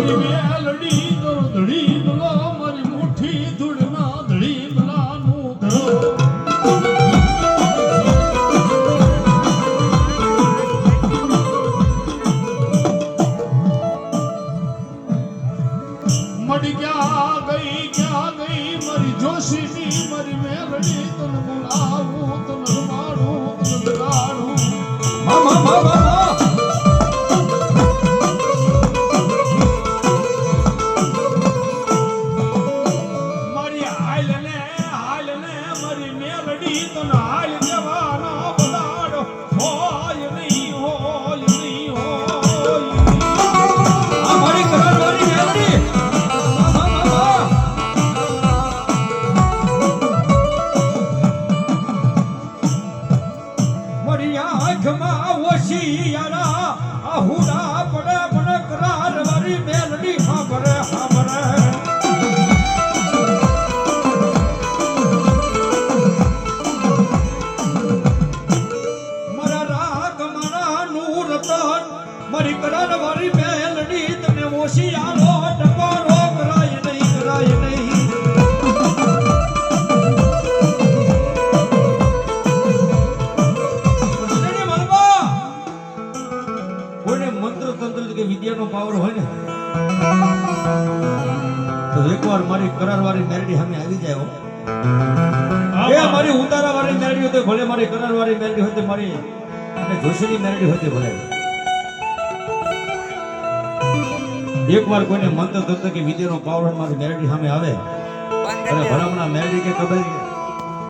મારી મેલડી તો ધડી મલો મારી મુઠ્ઠી ધૂળના ધડી મલાનું ધડો મડી ક્યાં ગઈ મારી જોશીની મારી મેલડી તને બોલાવું તને રમાડું તને લગાડું મારી હાલ ને મારી મેલડી તને હાલ જવાનો બલાડો હોય નહીં મારી કરારવાળી મેલડી આંખમાં ઓશિયારા આહુડા પડે મને કરારવાળી મેલડી હાંભરે મારા રાગ મારા નૂર તન મારી કરારવાળી મેલડી તને ઓશિયારો ટકોરો કરાય નહીં વિદ્યાનો પાવર હોય ને તો એકવાર મારી કરારવાળી મેલડી સામે આવી જાય એ મારી ઉતારાવાળી મેલડી હોય તો ભલે મારી કરારવાળી મેલડી હોય તો મારી અને જોશીની મેલડી હોય તો ભલે એકવાર કોઈને મંત્ર તંત્ર કે વિદ્યાનો પાવર મારી મેલડી સામે આવે અને ભલામણા મેલડી કે ખબર